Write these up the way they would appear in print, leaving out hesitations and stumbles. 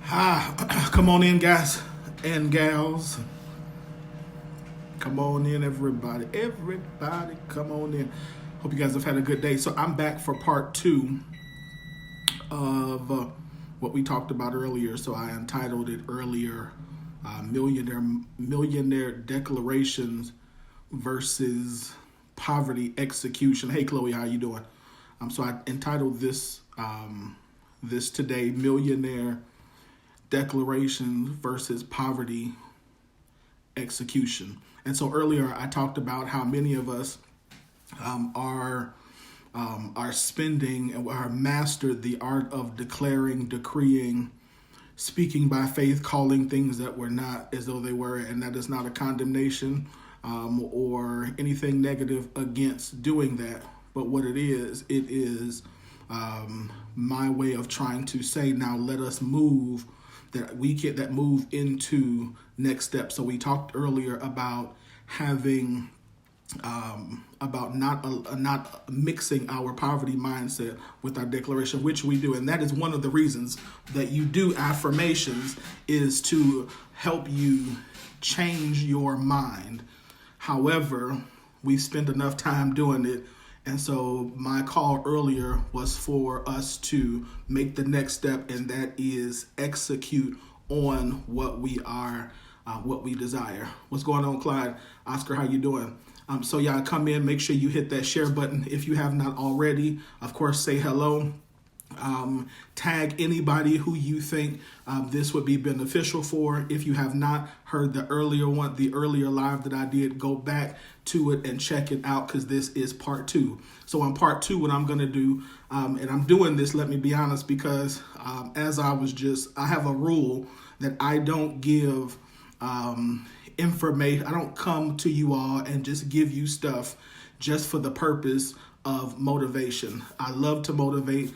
Hi, come on in, guys and gals. Come on in, everybody. Everybody, come on in. Hope you guys have had a good day. So I'm back for part two of what we talked about earlier. So I entitled it earlier, "Millionaire Declarations versus Poverty Execution." Hey, Chloe, how you doing? So I entitled this today, "Millionaire Declarations versus Poverty Execution." And so earlier I talked about how many of us are spending and are mastered the art of declaring, decreeing, speaking by faith, calling things that were not as though they were, and that is not a condemnation or anything negative against doing that. But what it is my way of trying to say, now let us move, that we get that move into next steps. So we talked earlier about having about not mixing our poverty mindset with our declaration, which we do, and that is one of the reasons that you do affirmations, is to help you change your mind. However, we spend enough time doing it. And so my call earlier was for us to make the next step, and that is execute on what we desire. What's going on, Clyde? Oscar, how you doing? So y'all come in, make sure you hit that share button. If you have not already, of course, say hello. Tag anybody who you think this would be beneficial for. If you have not heard the earlier live that I did, go back to it and check it out, because this is part two. So on part two, what I'm going to do, and I'm doing this, let me be honest, because I have a rule that I don't give information. I don't come to you all and just give you stuff just for the purpose of motivation. I love to motivate.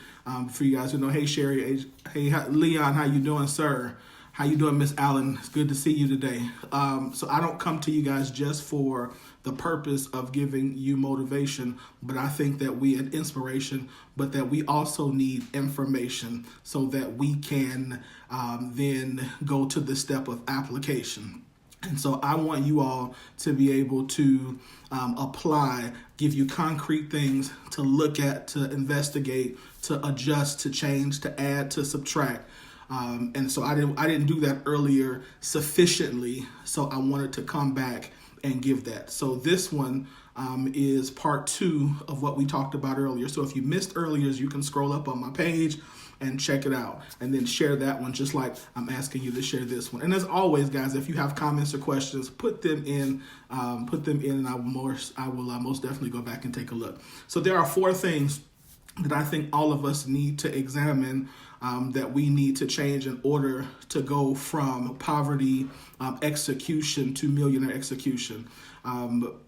For you guys who know, hey Sherry, hey Leon, how you doing, sir? How you doing, Miss Allen? It's good to see you today. So I don't come to you guys just for the purpose of giving you motivation, but I think that we need inspiration, but that we also need information so that we can then go to the step of application. And so I want you all to be able to apply, give you concrete things to look at, to investigate, to adjust, to change, to add, to subtract. And so I didn't do that earlier sufficiently. So I wanted to come back and give that. So this one is part two of what we talked about earlier. So if you missed earlier, you can scroll up on my page and check it out, and then share that one, just like I'm asking you to share this one. And as always, guys, if you have comments or questions, put them in, and I will most definitely go back and take a look. So there are four things that I think all of us need to examine, that we need to change in order to go from poverty execution to millionaire execution.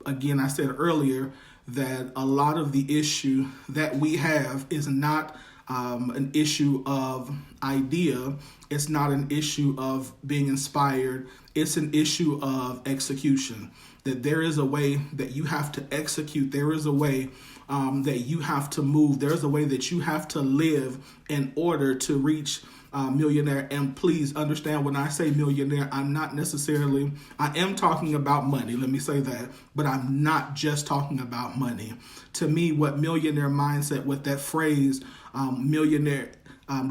Again, I said earlier that a lot of the issue that we have is not an issue of idea. It's not an issue of being inspired. It's an issue of execution. That there is a way that you have to execute. There is a way that you have to move. There's a way that you have to live in order to reach millionaire. And please understand, when I say millionaire, I am talking about money. Let me say that, but I'm not just talking about money. To me, what millionaire mindset, what that phrase, millionaire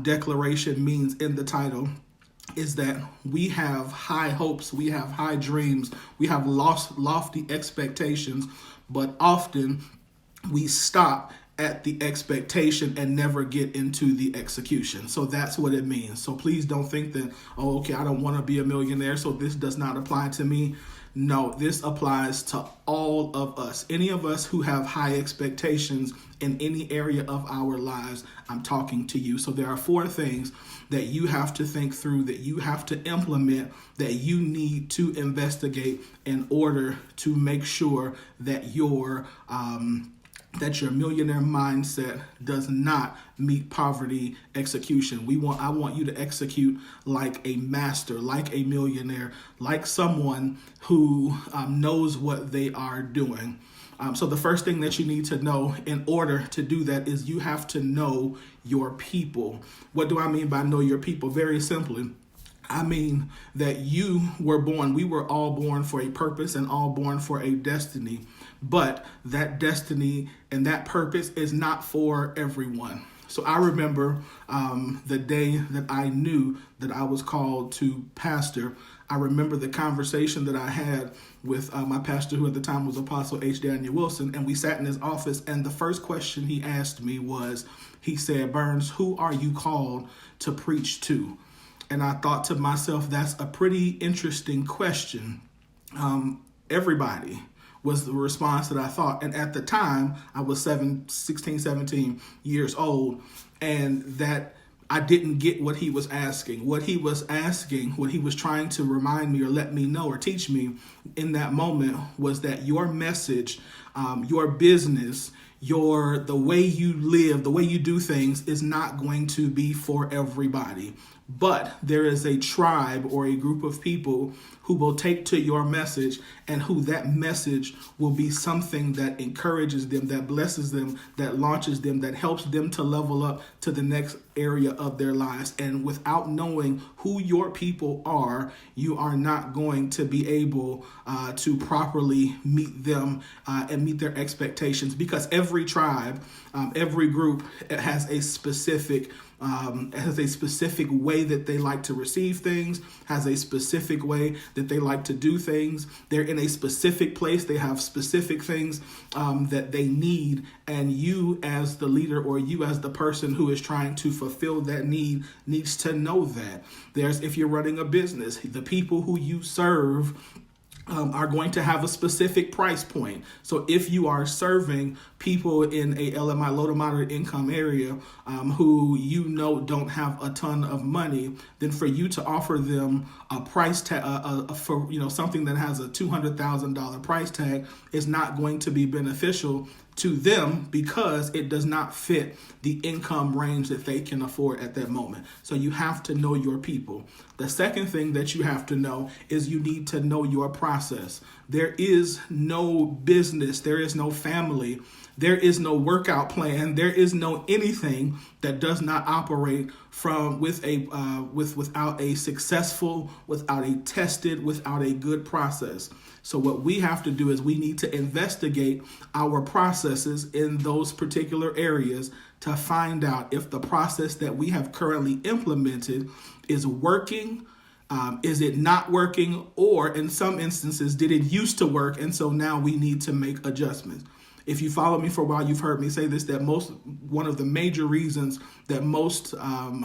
declaration means in the title, is that we have high hopes, we have high dreams, we have lofty expectations, but often we stop at the expectation and never get into the execution. So that's what it means. So please don't think that, oh, okay, I don't want to be a millionaire, so this does not apply to me. No, this applies to all of us. Any of us who have high expectations in any area of our lives, I'm talking to you. So there are four things that you have to think through, that you have to implement, that you need to investigate in order to make sure that your millionaire mindset does not meet poverty execution. I want you to execute like a master, like a millionaire, like someone who knows what they are doing. So the first thing that you need to know in order to do that is you have to know your people. What do I mean by know your people? Very simply, I mean that we were all born for a purpose and all born for a destiny. But that destiny and that purpose is not for everyone. So I remember the day that I knew that I was called to pastor. I remember the conversation that I had with my pastor, who at the time was Apostle H. Daniel Wilson, and we sat in his office, and the first question he asked me was, he said, "Burns, who are you called to preach to?" And I thought to myself, that's a pretty interesting question. Everybody was the response that I thought. And at the time, I was 16, 17 years old, and that I didn't get what he was asking. What he was asking, what he was trying to remind me or let me know or teach me in that moment was that your message, your business, the way you live, the way you do things is not going to be for everybody. But there is a tribe or a group of people who will take to your message, and who that message will be something that encourages them, that blesses them, that launches them, that helps them to level up to the next area of their lives. And without knowing who your people are, you are not going to be able to properly meet them and meet their expectations, because every tribe, every group has a specific way that they like to receive things, has a specific way that they like to do things. They're in a specific place. They have specific things that they need. And you as the leader, or you as the person who is trying to fulfill that need, needs to know that. If you're running a business, the people who you serve are going to have a specific price point. So if you are serving people in a LMI, low to moderate income area, who don't have a ton of money, then for you to offer them a price tag for something that has a $200,000 price tag is not going to be beneficial to them, because it does not fit the income range that they can afford at that moment. So you have to know your people. The second thing that you have to know is you need to know your process. There is no business, there is no family, there is no workout plan, there is no anything that does not operate without a successful, without a tested, without a good process. So what we have to do is we need to investigate our processes in those particular areas to find out if the process that we have currently implemented is working, is it not working, or in some instances, did it used to work and so now we need to make adjustments. If you follow me for a while, you've heard me say this, that one of the major reasons that most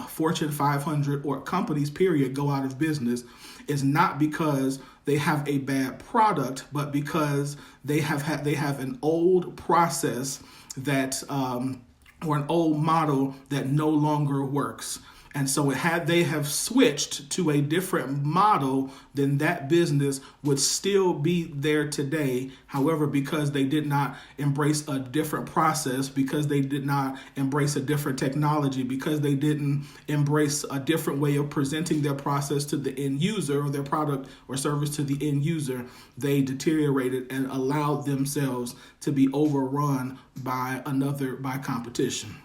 Fortune 500 or companies, period, go out of business is not because they have a bad product, but because they have an old process that or an old model that no longer works. And so had they have switched to a different model, then that business would still be there today. However, because they did not embrace a different process, because they did not embrace a different technology, because they didn't embrace a different way of presenting their process to the end user, or their product or service to the end user, they deteriorated and allowed themselves to be overrun by competition.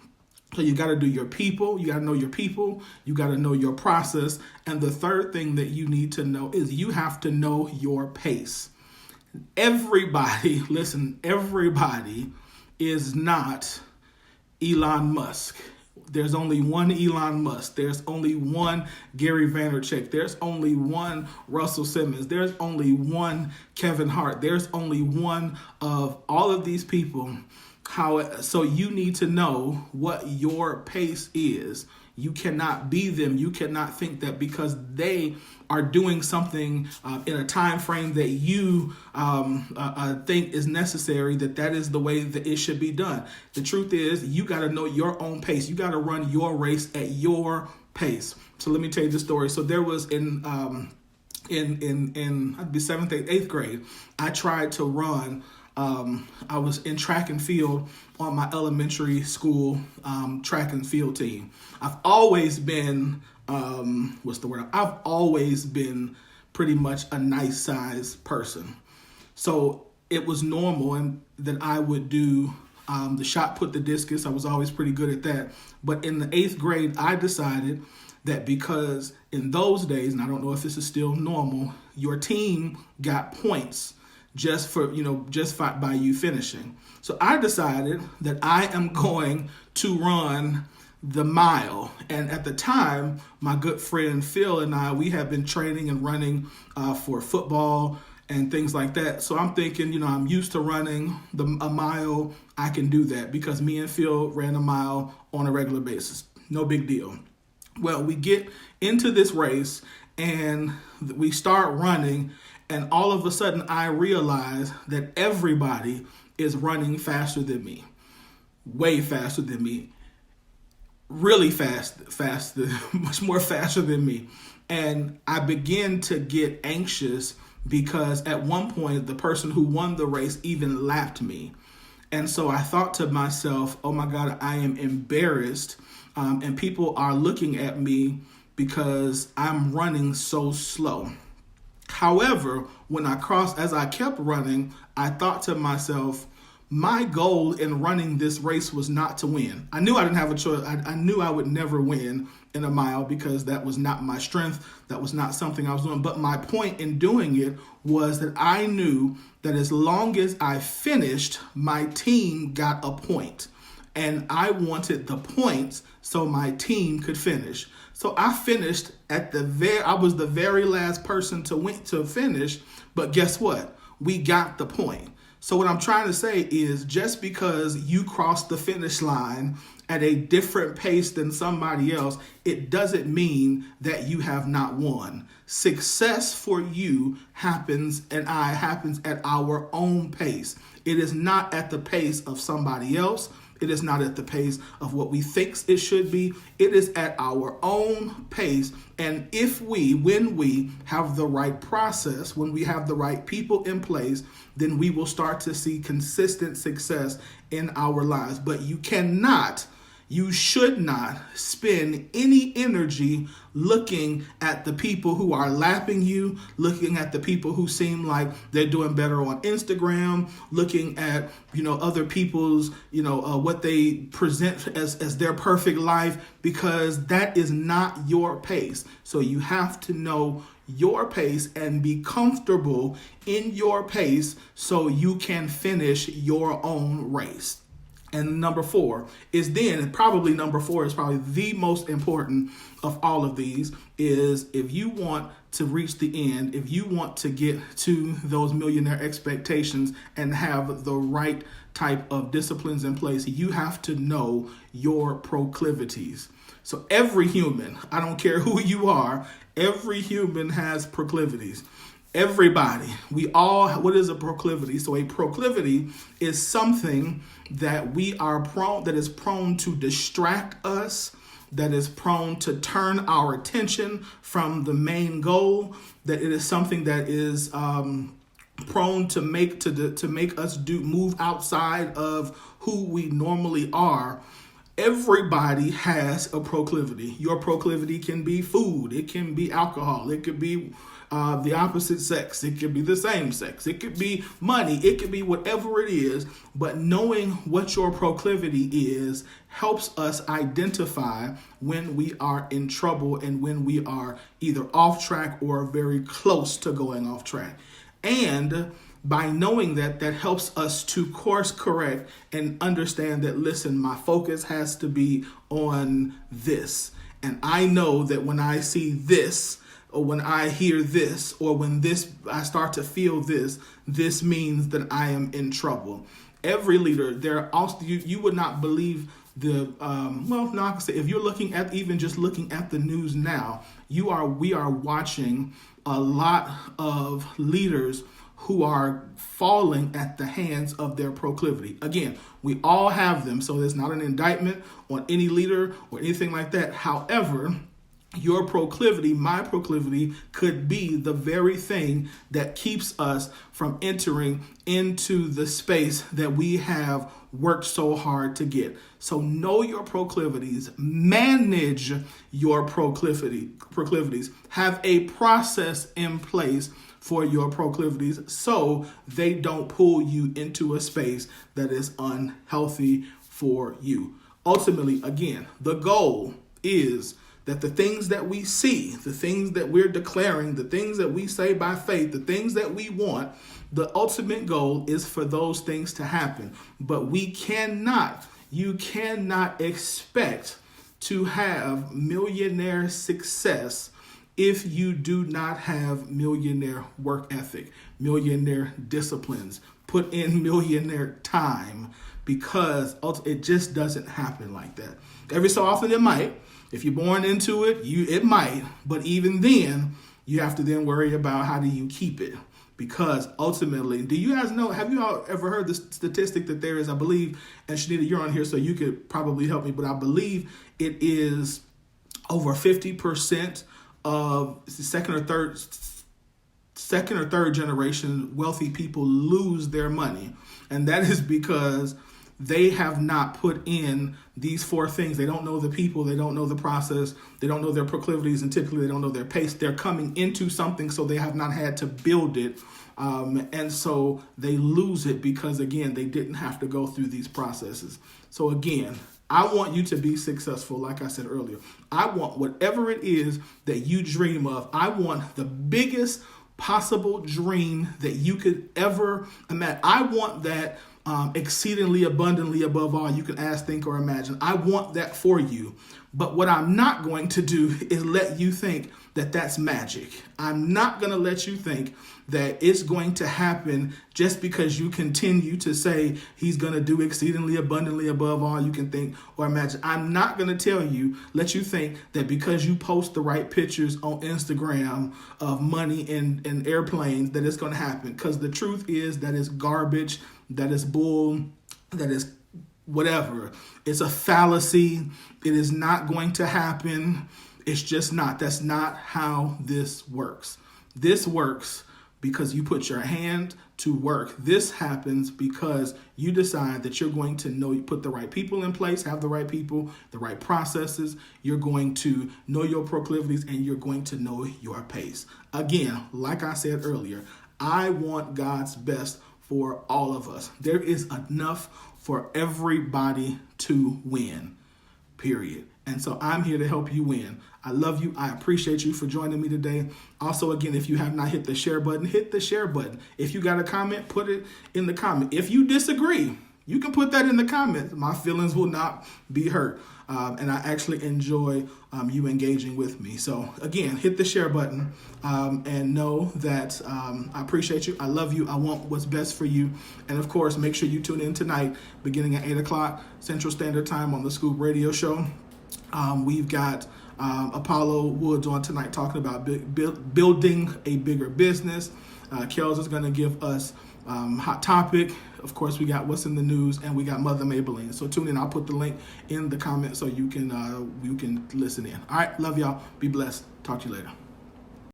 So you got to do your people, you got to know your people, you got to know your process. And the third thing that you need to know is you have to know your pace. Everybody is not Elon Musk. There's only one Elon Musk. There's only one Gary Vaynerchuk. There's only one Russell Simmons. There's only one Kevin Hart. There's only one of all of these people. So you need to know what your pace is. You cannot be them. You cannot think that because they are doing something in a time frame that you think is necessary, that is the way that it should be done. The truth is, you got to know your own pace. You got to run your race at your pace. So let me tell you the story. So there was in I'd be 7th, 8th grade, I tried to run. I was in track and field on my elementary school track and field team. I've always been, I've always been pretty much a nice size person. So it was normal and that I would do the shot put, the discus. I was always pretty good at that. But in the 8th grade, I decided that because in those days, and I don't know if this is still normal, your team got points just for, just by you finishing. So I decided that I am going to run the mile. And at the time, my good friend Phil and I, we had been training and running for football and things like that. So I'm thinking, I'm used to running a mile. I can do that because me and Phil ran a mile on a regular basis. No big deal. Well, we get into this race and we start running, and all of a sudden I realize that everybody is running faster than me, way faster than me, really fast, much more faster than me. And I begin to get anxious because at one point the person who won the race even lapped me. And so I thought to myself, oh my God, I am embarrassed. And people are looking at me because I'm running so slow. However, as I kept running, I thought to myself, my goal in running this race was not to win. I knew I didn't have a choice. I knew I would never win in a mile because that was not my strength. That was not something I was doing. But my point in doing it was that I knew that as long as I finished, my team got a point. And I wanted the points so my team could finish. So I finished I was the very last person to finish, but guess what? We got the point. So what I'm trying to say is just because you cross the finish line at a different pace than somebody else, it doesn't mean that you have not won. Success for you happens at our own pace. It is not at the pace of somebody else. It is not at the pace of what we think it should be. It is at our own pace. And when we have the right process, when we have the right people in place, then we will start to see consistent success in our lives. But you should not spend any energy looking at the people who are lapping you, looking at the people who seem like they're doing better on Instagram, looking at, other people's, what they present as their perfect life, because that is not your pace. So you have to know your pace and be comfortable in your pace so you can finish your own race. And number four is probably the most important of all of these is if you want to reach the end, if you want to get to those millionaire expectations and have the right type of disciplines in place, you have to know your proclivities. So every human, I don't care who you are, every human has proclivities. Everybody, what is a proclivity? So a proclivity is something that that is prone to distract us, that is prone to turn our attention from the main goal, that it is something that is prone to make us move outside of who we normally are. Everybody has a proclivity. Your proclivity can be food. It can be alcohol. It could be the opposite sex. It could be the same sex. It could be money. It could be whatever it is. But knowing what your proclivity is helps us identify when we are in trouble and when we are either off track or very close to going off track. And by knowing that helps us to course correct and understand that, listen, my focus has to be on this. And I know that when I see this, or when I hear this, or when I start to feel this means that I am in trouble. Every leader, you would not believe I can say if you're looking at the news now, we are watching a lot of leaders who are falling at the hands of their proclivity. Again, we all have them, so there's not an indictment on any leader or anything like that. However, your proclivity, my proclivity, could be the very thing that keeps us from entering into the space that we have worked so hard to get. So know your proclivities, manage your proclivities, have a process in place for your proclivities so they don't pull you into a space that is unhealthy for you. Ultimately, again, the goal is that the things that we see, the things that we're declaring, the things that we say by faith, the things that we want, the ultimate goal is for those things to happen. But you cannot expect to have millionaire success if you do not have millionaire work ethic, millionaire disciplines, put in millionaire time, because it just doesn't happen like that. Every so often it might. If you're born into it, it might. But even then, you have to then worry about how do you keep it. Because ultimately, do you guys know, have you all ever heard the statistic that there is, I believe, and Shanita, you're on here, so you could probably help me, but I believe it is over 50% of second or third generation wealthy people lose their money. And that is because they have not put in these four things. They don't know the people. They don't know the process. They don't know their proclivities, and typically they don't know their pace. They're coming into something, so they have not had to build it. And so they lose it because, again, they didn't have to go through these processes. So again, I want you to be successful. Like I said earlier, I want whatever it is that you dream of. I want the biggest possible dream that you could ever imagine. I want that exceedingly abundantly above all you can ask, think, or imagine. I want that for you. But what I'm not going to do is let you think that that's magic. I'm not going to let you think that it's going to happen just because you continue to say he's going to do exceedingly abundantly above all you can think or imagine. I'm not going to let you think that because you post the right pictures on Instagram of money and airplanes that it's going to happen. Because the truth is that it's garbage, that is bull, that is whatever. It's a fallacy. It is not going to happen. It's just not. That's not how this works. This works because you put your hand to work. This happens because you decide that you're going to know, you put the right people in place, have the right people, the right processes. You're going to know your proclivities, and you're going to know your pace. Again, like I said earlier, I want God's best for all of us. There is enough for everybody to win, period. And so I'm here to help you win. I love you. I appreciate you for joining me today. Also, again, if you have not hit the share button, hit the share button. If you got a comment, put it in the comment. If you disagree, you can put that in the comments. My feelings will not be hurt. And I actually enjoy you engaging with me. So again, hit the share button and know that I appreciate you. I love you. I want what's best for you. And of course, make sure you tune in tonight, beginning at 8 o'clock Central Standard Time on the Scoop Radio Show. We've got Apollo Woods on tonight talking about building a bigger business. Kels is going to give us Hot Topic. Of course, we got What's in the News, and we got Mother Maybelline. So tune in. I'll put the link in the comments so you can listen in. All right. Love y'all. Be blessed. Talk to you later.